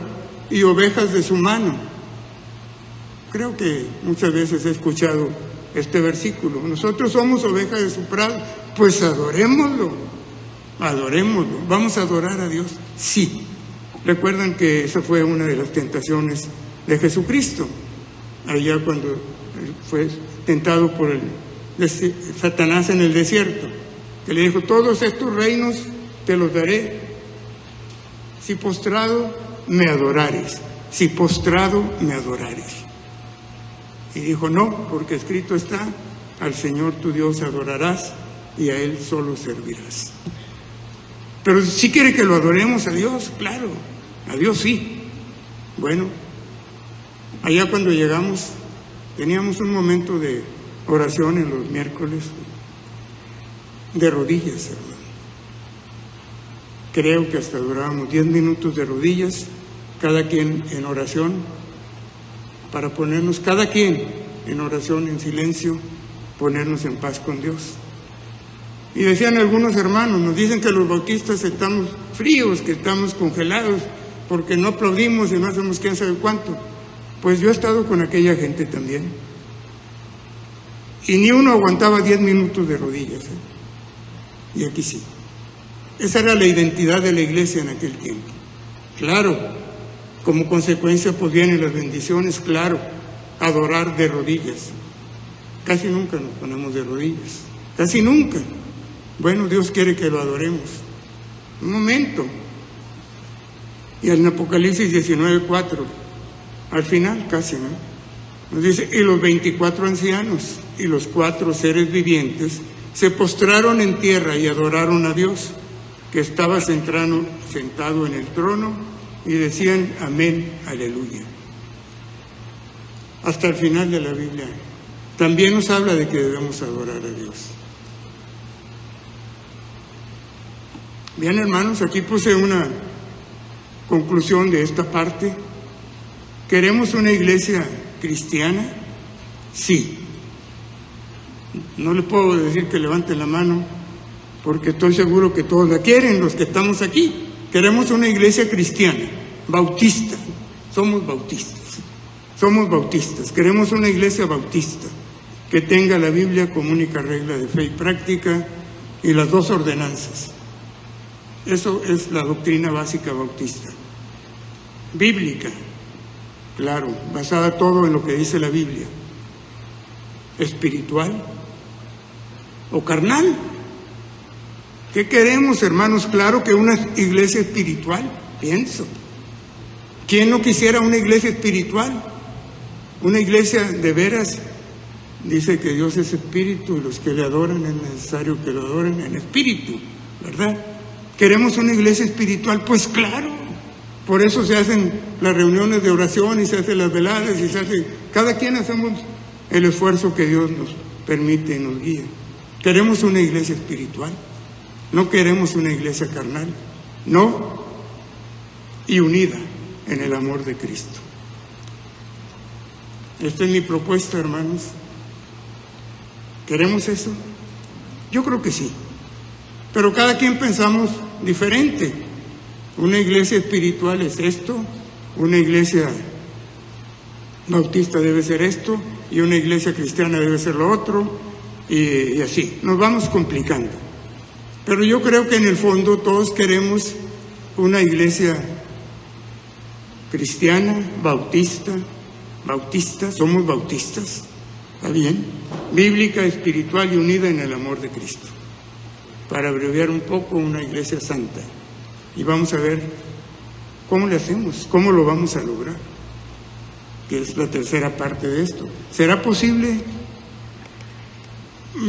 y ovejas de su mano. Creo que muchas veces he escuchado este versículo: nosotros somos ovejas de su prado, pues adorémoslo. ¿Vamos a adorar a Dios? Sí. Recuerdan que esa fue una de las tentaciones de Jesucristo, allá cuando fue tentado por Satanás en el desierto, que le dijo: todos estos reinos te los daré si postrado me adorares, si postrado me adorares. Y dijo: no, porque escrito está: al Señor tu Dios adorarás y a Él solo servirás. Pero si quiere que lo adoremos a Dios, claro, a Dios sí. Bueno, allá cuando llegamos teníamos un momento de oración en los miércoles, de rodillas, hermano. Creo que hasta durábamos 10 minutos de rodillas, cada quien en oración, para ponernos, cada quien en oración, en silencio, ponernos en paz con Dios. Y decían algunos hermanos, nos dicen que los bautistas estamos fríos, que estamos congelados, porque no aplaudimos y no hacemos quién sabe cuánto. Pues yo he estado con aquella gente también. Y ni uno aguantaba 10 minutos de rodillas, ¿eh? Y aquí sí. Esa era la identidad de la iglesia en aquel tiempo. Claro, como consecuencia pues vienen las bendiciones, claro, adorar de rodillas. Casi nunca nos ponemos de rodillas, casi nunca. Bueno, Dios quiere que lo adoremos. Un momento. Y en Apocalipsis 19:4, al final casi, ¿no? Nos dice: y los 24 ancianos y los 4 seres vivientes se postraron en tierra y adoraron a Dios, que estaba sentado en el trono, y decían: amén, aleluya. Hasta el final de la Biblia también nos habla de que debemos adorar a Dios. Bien, hermanos, aquí puse una conclusión de esta parte. ¿Queremos una iglesia cristiana? Sí. No le puedo decir que levanten la mano, porque estoy seguro que todos la quieren, los que estamos aquí. Queremos una iglesia cristiana, bautista. Somos bautistas. Queremos una iglesia bautista que tenga la Biblia como única regla de fe y práctica y las 2 ordenanzas. Eso es la doctrina básica bautista. Bíblica, claro, basada todo en lo que dice la Biblia. Espiritual o carnal. ¿Qué queremos, hermanos? Claro que una iglesia espiritual, pienso. ¿Quién no quisiera una iglesia espiritual? Una iglesia de veras. Dice que Dios es espíritu y los que le adoran es necesario que lo adoren en espíritu, ¿verdad? ¿Queremos una iglesia espiritual? Pues claro. Por eso se hacen las reuniones de oración y se hacen las veladas y se hace... Cada quien hacemos el esfuerzo que Dios nos permite y nos guía. ¿Queremos una iglesia espiritual? No queremos una iglesia carnal, no, y unida en el amor de Cristo. Esta es mi propuesta, hermanos. ¿Queremos eso? Yo creo que sí, pero cada quien pensamos diferente. Una iglesia espiritual es esto, una iglesia bautista debe ser esto, y una iglesia cristiana debe ser lo otro, y así, nos vamos complicando. Pero yo creo que en el fondo todos queremos una iglesia cristiana, bautista, somos bautistas, ¿está bien? Bíblica, espiritual y unida en el amor de Cristo. Para abreviar un poco, una iglesia santa. Y vamos a ver cómo le hacemos, cómo lo vamos a lograr, que es la tercera parte de esto. ¿Será posible?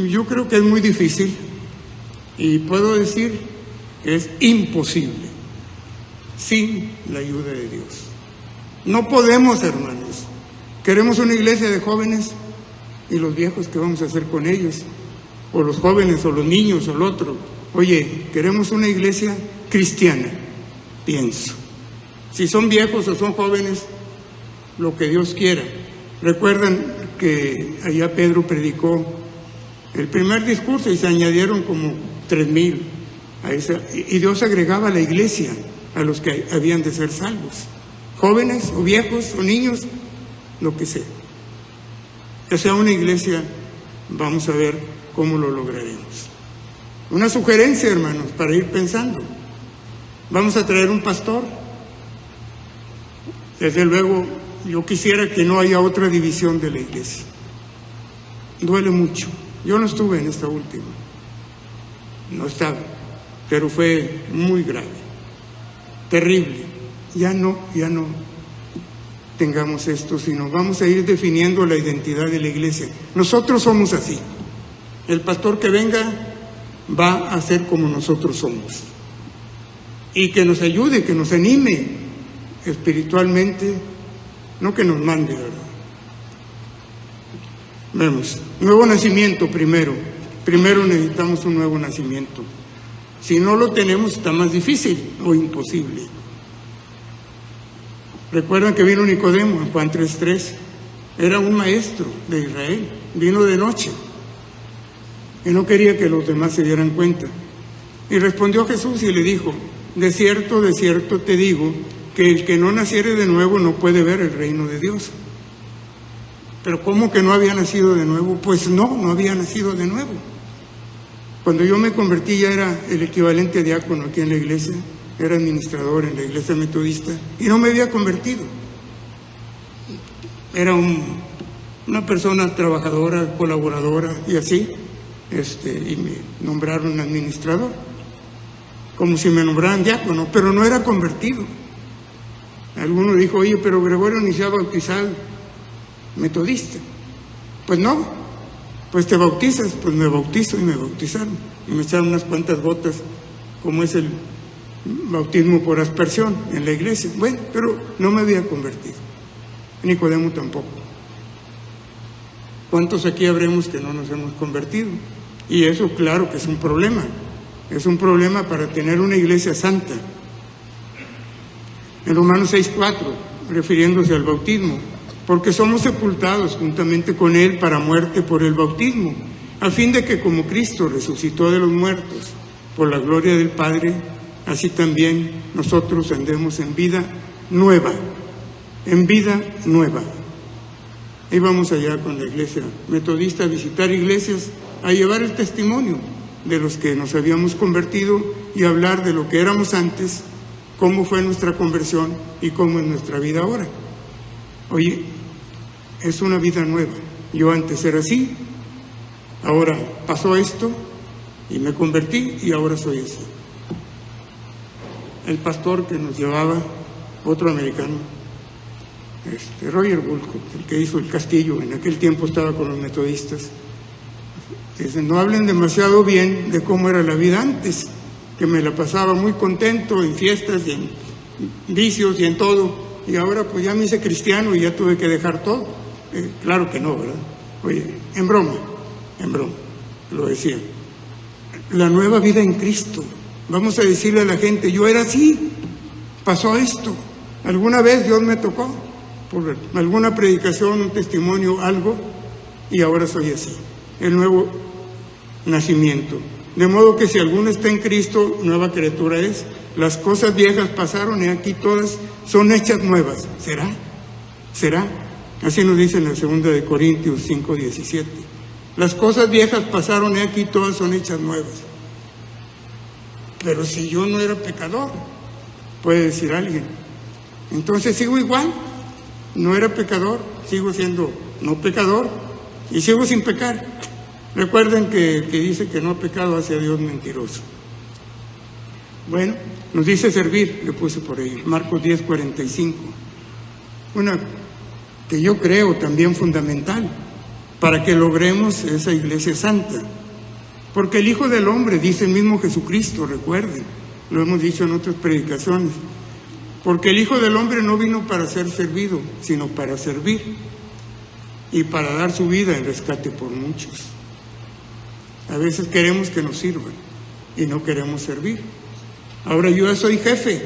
Yo creo que es muy difícil. Y puedo decir que es imposible sin la ayuda de Dios. No podemos, hermanos. Queremos una iglesia de jóvenes, y los viejos, ¿qué vamos a hacer con ellos? O los jóvenes, o los niños, o el otro. Oye, queremos una iglesia cristiana, pienso. Si son viejos o son jóvenes, lo que Dios quiera. Recuerdan que allá Pedro predicó el primer discurso y se añadieron como 3,000 a esa, y Dios agregaba a la iglesia a los que habían de ser salvos, jóvenes o viejos o niños, lo que sea. Que sea una iglesia, vamos a ver cómo lo lograremos. Una sugerencia, hermanos, para ir pensando. Vamos a traer un pastor. Desde luego, yo quisiera que no haya otra división de la iglesia. Duele mucho. Yo no estuve en esta última. No estaba. Pero fue muy grave. Terrible. Ya no tengamos esto, sino vamos a ir definiendo la identidad de la iglesia. Nosotros somos así. El pastor que venga va a ser como nosotros somos. Y que nos ayude, que nos anime espiritualmente, no que nos mande, ¿verdad? Vemos, nuevo nacimiento primero. Primero necesitamos un nuevo nacimiento. Si no lo tenemos, está más difícil o imposible. Recuerdan que vino Nicodemo en Juan 3:3. Era un maestro de Israel. Vino de noche. Y no quería que los demás se dieran cuenta. Y respondió Jesús y le dijo: de cierto te digo, que el que no naciere de nuevo no puede ver el reino de Dios. Pero ¿cómo que no había nacido de nuevo? Pues no había nacido de nuevo. Cuando yo me convertí ya era el equivalente a diácono aquí en la iglesia, era administrador en la iglesia metodista y no me había convertido. Era una persona trabajadora, colaboradora y así, y me nombraron administrador, como si me nombraran diácono, pero no era convertido. Alguno dijo: oye, pero Gregorio ni se ha bautizado, metodista. Pues no, pues te bautizas. Pues me bautizo, y me bautizaron y me echaron unas cuantas gotas, como es el bautismo por aspersión en la iglesia. Bueno, pero no me había convertido. Nicodemo tampoco. ¿Cuántos aquí habremos que no nos hemos convertido? Y eso, claro que es un problema. Es un problema para tener una iglesia santa. En Romanos 6:4, refiriéndose al bautismo: porque somos sepultados juntamente con Él para muerte por el bautismo, a fin de que como Cristo resucitó de los muertos por la gloria del Padre, así también nosotros andemos en vida nueva, en vida nueva. Íbamos allá con la iglesia metodista a visitar iglesias, a llevar el testimonio de los que nos habíamos convertido y hablar de lo que éramos antes, cómo fue nuestra conversión y cómo es nuestra vida ahora. Oye, es una vida nueva. Yo antes era así, ahora pasó esto y me convertí y ahora soy así. El pastor que nos llevaba, otro americano, Roger Bulco, el que hizo el castillo, en aquel tiempo estaba con los metodistas. Dice: no hablen demasiado bien de cómo era la vida antes, que me la pasaba muy contento en fiestas y en vicios y en todo, y ahora pues ya me hice cristiano y ya tuve que dejar todo. Claro que no, ¿verdad? Oye, en broma, lo decía. La nueva vida en Cristo. Vamos a decirle a la gente: yo era así, pasó esto, alguna vez Dios me tocó, por alguna predicación, un testimonio, algo, y ahora soy así. El nuevo nacimiento. De modo que si alguno está en Cristo, nueva criatura es. Las cosas viejas pasaron y aquí todas son hechas nuevas. ¿Será? Así nos dice en la 2 de Corintios 5:17. Las cosas viejas pasaron y aquí todas son hechas nuevas. Pero si yo no era pecador, puede decir alguien, entonces sigo igual. No era pecador, sigo siendo no pecador y sigo sin pecar. Recuerden que dice que no ha pecado, hace a Dios mentiroso. Bueno, nos dice servir, le puse por ahí, Marcos 10:45. Una que yo creo también fundamental para que logremos esa iglesia santa. Porque el Hijo del Hombre, dice el mismo Jesucristo, recuerden, lo hemos dicho en otras predicaciones, porque el Hijo del Hombre no vino para ser servido, sino para servir y para dar su vida en rescate por muchos. A veces queremos que nos sirvan y no queremos servir. Ahora yo ya soy jefe,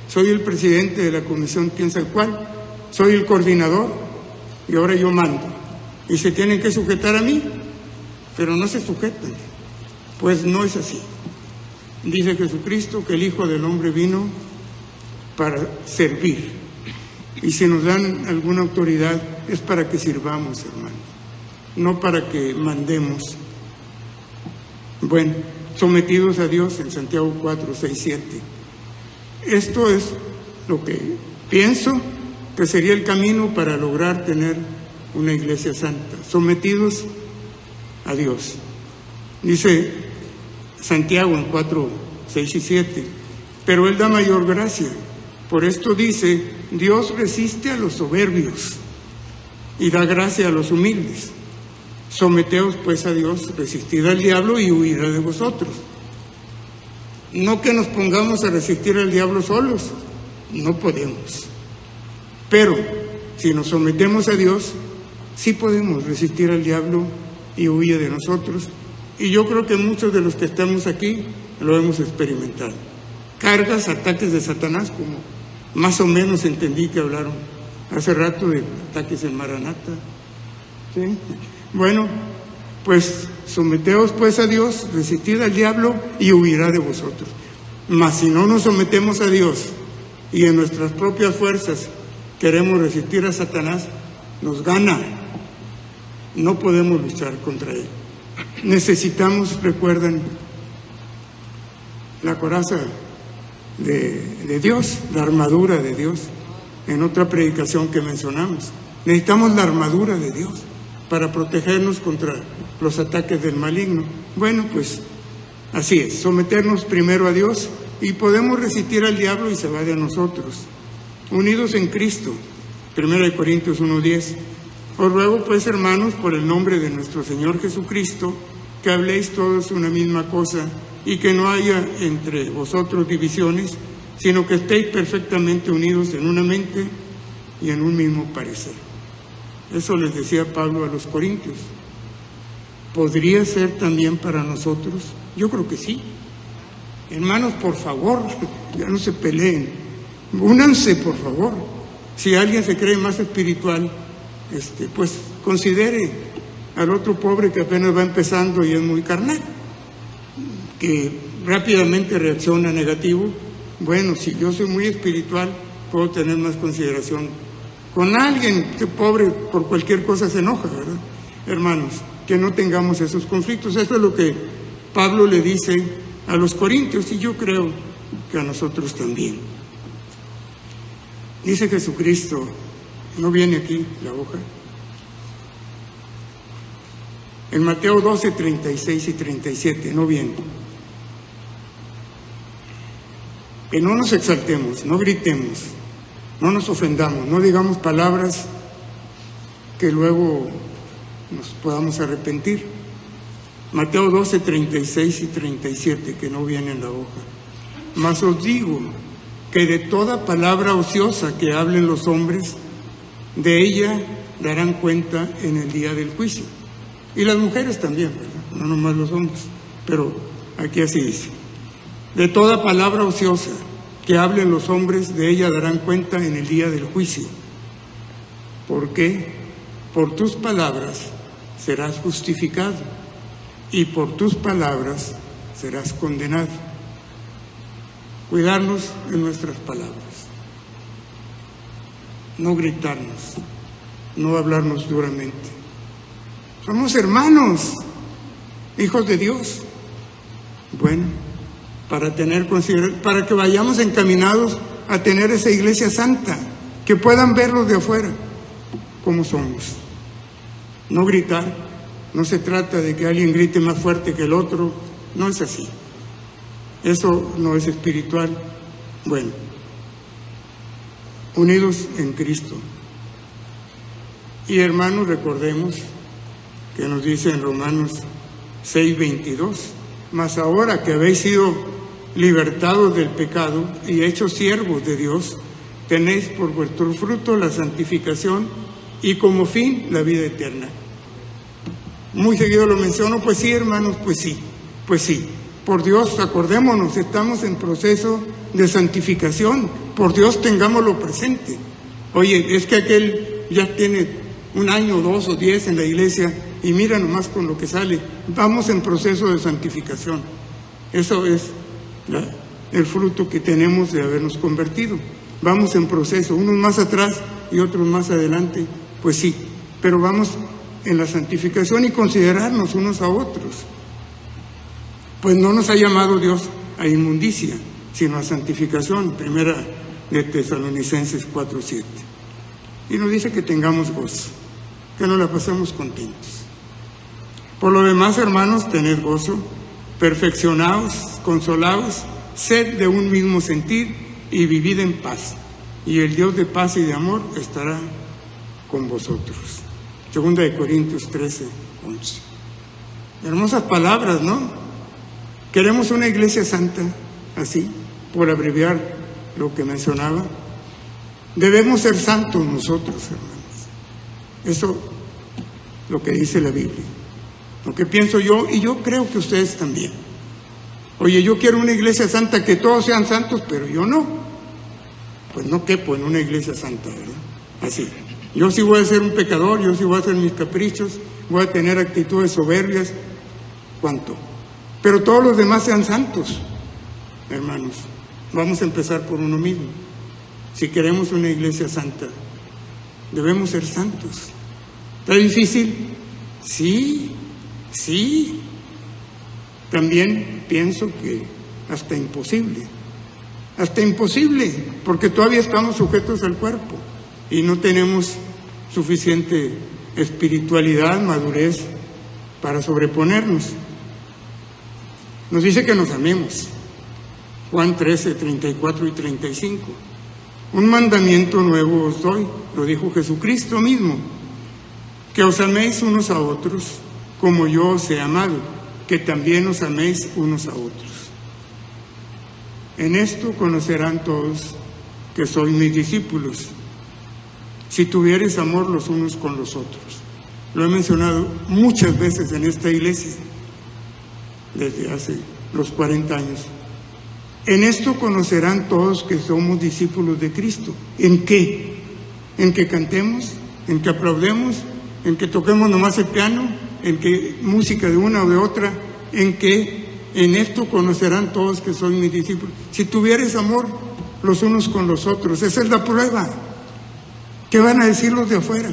soy el presidente de la comisión, quién sabe cuál, soy el coordinador y ahora yo mando. Y se tienen que sujetar a mí, pero no se sujetan. Pues no es así. Dice Jesucristo que el Hijo del Hombre vino para servir. Y si nos dan alguna autoridad es para que sirvamos, hermano, no para que mandemos. Bueno, sometidos a Dios en Santiago 4, 6, 7. Esto es lo que pienso que sería el camino para lograr tener una iglesia santa, sometidos a Dios. Dice Santiago en 4, 6 y 7, pero Él da mayor gracia. Por esto dice, Dios resiste a los soberbios y da gracia a los humildes. Someteos pues a Dios, resistid al diablo y huirá de vosotros. No que nos pongamos a resistir al diablo solos, no podemos. Pero si nos sometemos a Dios, sí podemos resistir al diablo y huye de nosotros. Y yo creo que muchos de los que estamos aquí lo hemos experimentado. Cargas, ataques de Satanás, como más o menos entendí que hablaron hace rato de ataques en Maranata. ¿Sí? Bueno, pues someteos pues a Dios, resistid al diablo y huirá de vosotros. Mas si no nos sometemos a Dios y en nuestras propias fuerzas queremos resistir a Satanás, nos gana. No podemos luchar contra él. Necesitamos, recuerdan, la coraza de Dios, la armadura de Dios. En otra predicación que mencionamos, necesitamos la armadura de Dios para protegernos contra los ataques del maligno. Bueno, pues así es, someternos primero a Dios y podemos resistir al diablo y se va de nosotros. Unidos en Cristo, 1 Corintios 1:10. Os ruego pues, hermanos, por el nombre de nuestro Señor Jesucristo, que habléis todos una misma cosa y que no haya entre vosotros divisiones, sino que estéis perfectamente unidos en una mente y en un mismo parecer. Eso les decía Pablo a los Corintios. ¿Podría ser también para nosotros? Yo creo que sí. Hermanos, por favor, ya no se peleen. Únanse, por favor. Si alguien se cree más espiritual, pues considere al otro pobre que apenas va empezando y es muy carnal, que rápidamente reacciona negativo. Bueno, si yo soy muy espiritual, puedo tener más consideración con alguien que pobre por cualquier cosa se enoja, ¿verdad? Hermanos, que no tengamos esos conflictos. Eso es lo que Pablo le dice a los corintios y yo creo que a nosotros también. Dice Jesucristo, ¿no viene aquí la hoja? En Mateo 12, 36 y 37, no viene. Que no nos exaltemos, no gritemos, no nos ofendamos, no digamos palabras que luego nos podamos arrepentir. Mateo 12, 36 y 37, que no viene en la hoja. Mas os digo que de toda palabra ociosa que hablen los hombres, de ella darán cuenta en el día del juicio. Y las mujeres también, ¿verdad? No nomás los hombres, pero aquí así dice. De toda palabra ociosa que hablen los hombres, de ella darán cuenta en el día del juicio. ¿Por qué? Por tus palabras serás justificado y por tus palabras serás condenado. Cuidarnos en nuestras palabras, no gritarnos, no hablarnos duramente. Somos hermanos, hijos de Dios. Bueno, para que vayamos encaminados a tener esa iglesia santa, que puedan verlos de afuera como somos. No gritar, no se trata de que alguien grite más fuerte que el otro, no es así. Eso no es espiritual. Bueno, unidos en Cristo. Y hermanos, recordemos que nos dice en Romanos 6:22, mas ahora que habéis sido libertados del pecado y hechos siervos de Dios, tenéis por vuestro fruto la santificación y como fin la vida eterna. Muy seguido lo menciono, pues sí, hermanos, pues sí. Por Dios, acordémonos, estamos en proceso de santificación. Por Dios, tengámoslo presente. Oye, es que aquel ya tiene 1 año, 2 o 10 en la iglesia y mira nomás con lo que sale. Vamos en proceso de santificación. Eso es el fruto que tenemos de habernos convertido. Vamos en proceso, unos más atrás y otros más adelante, pues sí, pero vamos en la santificación y considerarnos unos a otros. Pues no nos ha llamado Dios a inmundicia, sino a santificación, 1 de Tesalonicenses 4:7. Y nos dice que tengamos gozo, que nos la pasemos contentos. Por lo demás, hermanos, tened gozo, perfeccionaos, consolaos, sed de un mismo sentir y vivid en paz. Y el Dios de paz y de amor estará con vosotros. 2 de Corintios 13:11. Hermosas palabras, ¿no? Queremos una iglesia santa, así, por abreviar lo que mencionaba. Debemos ser santos nosotros, hermanos. Eso es lo que dice la Biblia. Lo que pienso yo, y yo creo que ustedes también. Oye, yo quiero una iglesia santa, que todos sean santos, pero yo no. Pues no quepo en una iglesia santa, ¿verdad? Así. Yo sí voy a ser un pecador, yo sí voy a hacer mis caprichos, voy a tener actitudes soberbias. ¿Cuánto? Pero todos los demás sean santos, hermanos. Vamos a empezar por uno mismo. Si queremos una iglesia santa, debemos ser santos. ¿Está difícil? Sí. También pienso que hasta imposible, porque todavía estamos sujetos al cuerpo y no tenemos suficiente espiritualidad, madurez para sobreponernos. Nos dice que nos amemos. Juan 13, 34 y 35. Un mandamiento nuevo os doy, lo dijo Jesucristo mismo, que os améis unos a otros como yo os he amado, que también os améis unos a otros. En esto conocerán todos que sois mis discípulos, si tuviereis amor los unos con los otros. Lo he mencionado muchas veces en esta iglesia, desde hace los 40 años. En esto conocerán todos que somos discípulos de Cristo. ¿En qué? ¿En que cantemos? ¿En que aplaudemos? ¿En que toquemos nomás el piano? ¿En que música de una o de otra? ¿En que? En esto conocerán todos que sois mis discípulos. Si tuvieres amor los unos con los otros, esa es la prueba. ¿Qué van a decir los de afuera?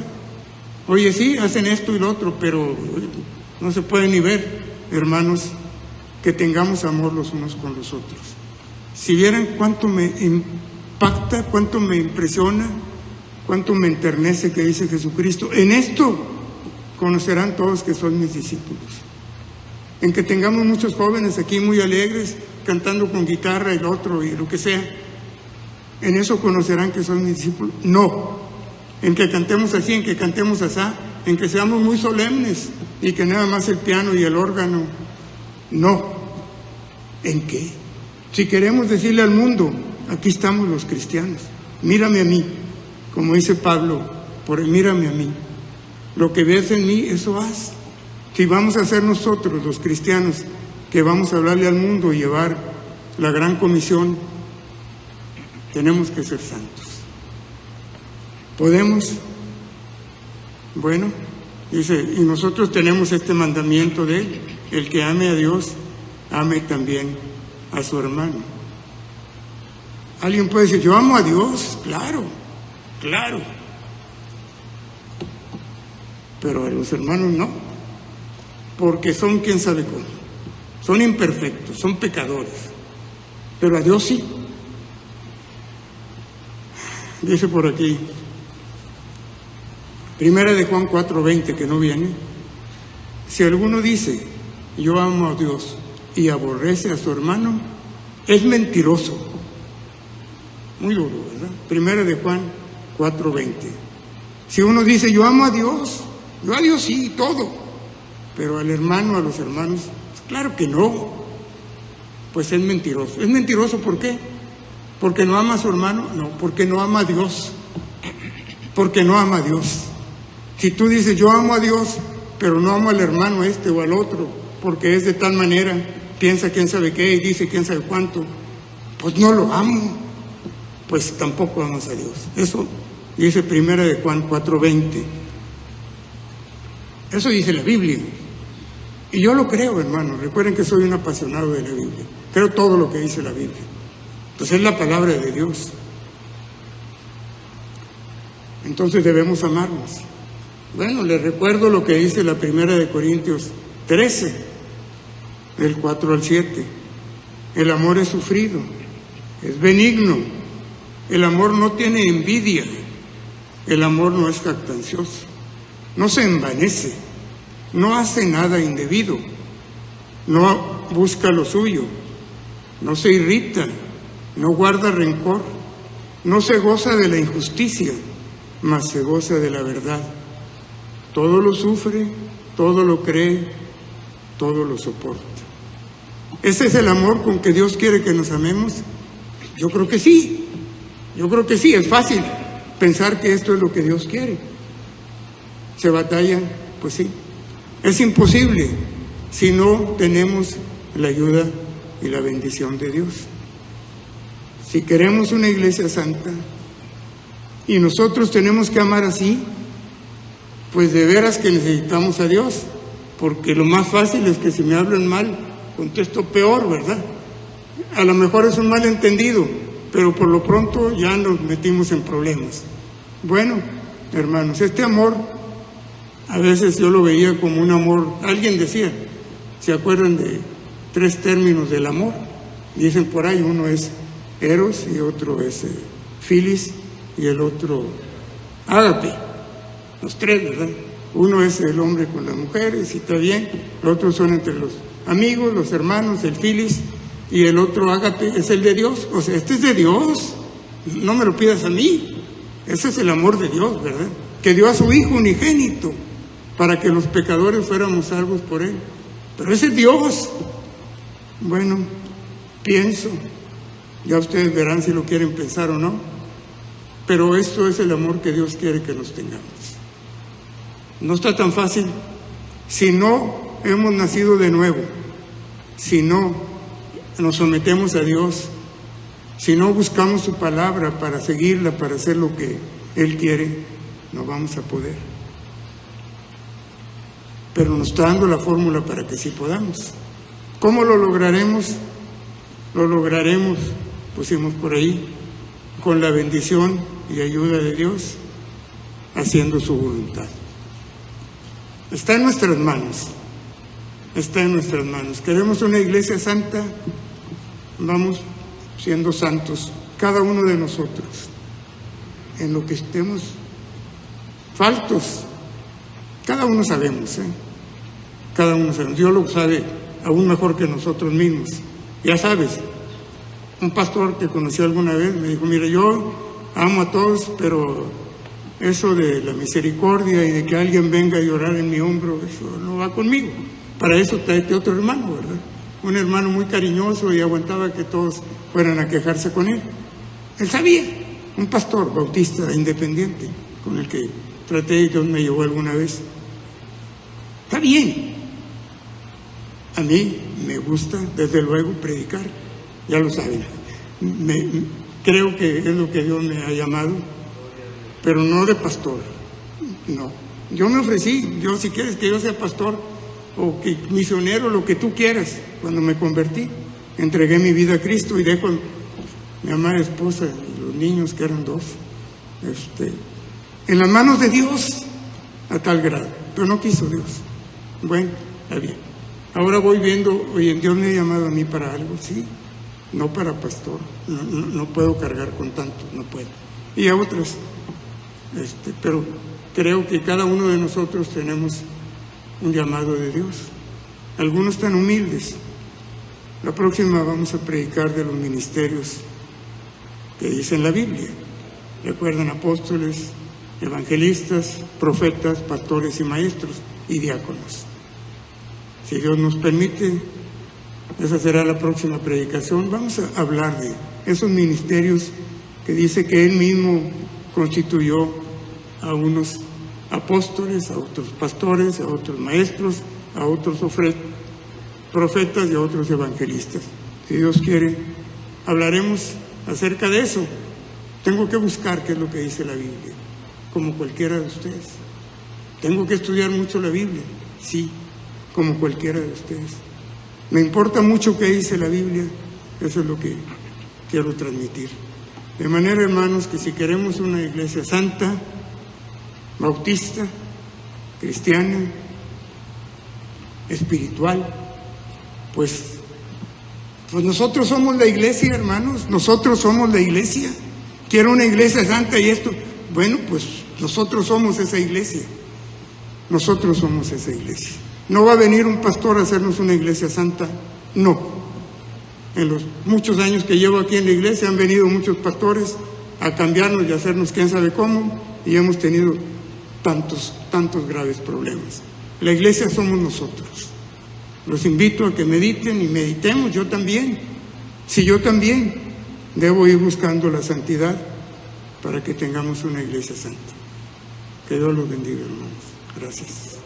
Oye, sí, hacen esto y lo otro, pero no se puede ni ver, hermanos, que tengamos amor los unos con los otros. Si vieran cuánto me impacta, cuánto me impresiona, cuánto me enternece que dice Jesucristo, en esto conocerán todos que son mis discípulos. En que tengamos muchos jóvenes aquí muy alegres, cantando con guitarra el otro y lo que sea, en eso conocerán que son mis discípulos. No, en que cantemos así, en que cantemos asá, en que seamos muy solemnes y que nada más el piano y el órgano. No. ¿En qué? Si queremos decirle al mundo, aquí estamos los cristianos, mírame a mí, como dice Pablo, mírame a mí, lo que ves en mí, eso haz. Si vamos a ser nosotros los cristianos que vamos a hablarle al mundo y llevar la gran comisión, tenemos que ser santos. ¿Podemos? Bueno, dice, y nosotros tenemos este mandamiento de él, el que ame a Dios, ame también a su hermano. Alguien puede decir, yo amo a Dios, claro, pero a los hermanos no, porque son quién sabe cómo, son imperfectos, son pecadores, pero a Dios sí. Dice por aquí, 1 de Juan 4:20, que no viene, si alguno dice, yo amo a Dios y aborrece a su hermano, es mentiroso. Muy duro, ¿verdad? 1 de Juan 4:20. Si uno dice, yo amo a Dios, yo a Dios sí, todo, pero al hermano, a los hermanos, pues claro que no, pues es mentiroso. ¿Es mentiroso por qué? ¿Porque no ama a su hermano? No, porque no ama a Dios, porque no ama a Dios. Si tú dices, yo amo a Dios, pero no amo al hermano este o al otro, porque es de tal manera, piensa quién sabe qué y dice quién sabe cuánto, pues no lo amo, pues tampoco amas a Dios. Eso dice 1 de Juan 4:20. Eso dice la Biblia. Y yo lo creo, hermanos. Recuerden que soy un apasionado de la Biblia. Creo todo lo que dice la Biblia. Pues es la palabra de Dios. Entonces debemos amarnos. Bueno, les recuerdo lo que dice la 1 de Corintios 13, del 4 al 7. El amor es sufrido, es benigno. El amor no tiene envidia. El amor no es jactancioso. No se envanece. No hace nada indebido. No busca lo suyo. No se irrita. No guarda rencor. No se goza de la injusticia, mas se goza de la verdad. Todo lo sufre, todo lo cree, todo lo soporta. ¿Ese es el amor con que Dios quiere que nos amemos? Yo creo que sí. Yo creo que sí. Es fácil pensar que esto es lo que Dios quiere. ¿Se batalla? Pues sí. Es imposible si no tenemos la ayuda y la bendición de Dios. Si queremos una iglesia santa y nosotros tenemos que amar así, pues de veras que necesitamos a Dios, porque lo más fácil es que si me hablan mal, contesto peor, ¿verdad? A lo mejor es un malentendido, pero por lo pronto ya nos metimos en problemas. Bueno, hermanos, este amor, a veces yo lo veía como un amor, alguien decía, ¿se acuerdan de 3 términos del amor? Dicen por ahí, uno es eros y otro es filis y el otro ágape. Los 3, ¿verdad? Uno es el hombre con las mujeres, y está bien. Los otros son entre los amigos, los hermanos, el filis, y el otro ágape es el de Dios. O sea, este es de Dios. No me lo pidas a mí. Ese es el amor de Dios, ¿verdad? Que dio a su Hijo unigénito para que los pecadores fuéramos salvos por Él. Pero ese es Dios. Bueno, pienso, ya ustedes verán si lo quieren pensar o no, pero esto es el amor que Dios quiere que nos tengamos. No está tan fácil si no hemos nacido de nuevo, si no nos sometemos a Dios, si no buscamos su palabra para seguirla, para hacer lo que Él quiere, no vamos a poder. Pero nos está dando la fórmula para que sí podamos. ¿Cómo lo lograremos? Lo lograremos, pusimos por ahí, con la bendición y ayuda de Dios, haciendo su voluntad. Está en nuestras manos, está en nuestras manos. Queremos una iglesia santa, vamos siendo santos, cada uno de nosotros, en lo que estemos faltos. Cada uno sabemos, cada uno sabe. Dios lo sabe aún mejor que nosotros mismos. Ya sabes, un pastor que conocí alguna vez me dijo, mire, yo amo a todos, pero eso de la misericordia y de que alguien venga a llorar en mi hombro, eso no va conmigo. Para eso tráete otro hermano, ¿verdad? Un hermano muy cariñoso y aguantaba que todos fueran a quejarse con él. Él sabía, un pastor bautista independiente con el que traté y Dios me llevó alguna vez. Está bien. A mí me gusta, desde luego, predicar. Ya lo saben. Creo que es lo que Dios me ha llamado, pero no de pastor. No. Yo me ofrecí. Dios, si quieres que yo sea pastor o que misionero, lo que tú quieras. Cuando me convertí, entregué mi vida a Cristo y dejo a mi amada esposa y los niños, que eran 2, en las manos de Dios, a tal grado. Pero no quiso Dios. Bueno, está bien. Ahora voy viendo, oye, Dios me ha llamado a mí para algo, sí, no para pastor, no puedo cargar con tanto, no puedo. Y a otras, pero creo que cada uno de nosotros tenemos un llamado de Dios. Algunos tan humildes. La próxima vamos a predicar de los ministerios que dice en la Biblia. Recuerdan, apóstoles, evangelistas, profetas, pastores y maestros y diáconos. Si Dios nos permite, esa será la próxima predicación. Vamos a hablar de esos ministerios que dice que Él mismo constituyó a unos apóstoles, a otros pastores, a otros maestros, a otros profetas y a otros evangelistas. Si Dios quiere, hablaremos acerca de eso. Tengo que buscar qué es lo que dice la Biblia, como cualquiera de ustedes. Tengo que estudiar mucho la Biblia, sí, como cualquiera de ustedes. Me importa mucho qué dice la Biblia, eso es lo que quiero transmitir. De manera, hermanos, que si queremos una iglesia santa, bautista, cristiana, espiritual, pues nosotros somos la iglesia, hermanos, nosotros somos la iglesia. Quiero una iglesia santa y esto, bueno, pues nosotros somos esa iglesia. Nosotros somos esa iglesia. No va a venir un pastor a hacernos una iglesia santa, no. En los muchos años que llevo aquí en la iglesia han venido muchos pastores a cambiarnos y a hacernos quién sabe cómo, y hemos tenido tantos graves problemas. La iglesia somos nosotros. Los invito a que mediten y meditemos, yo también. Si yo también debo ir buscando la santidad para que tengamos una iglesia santa. Que Dios los bendiga, hermanos. Gracias.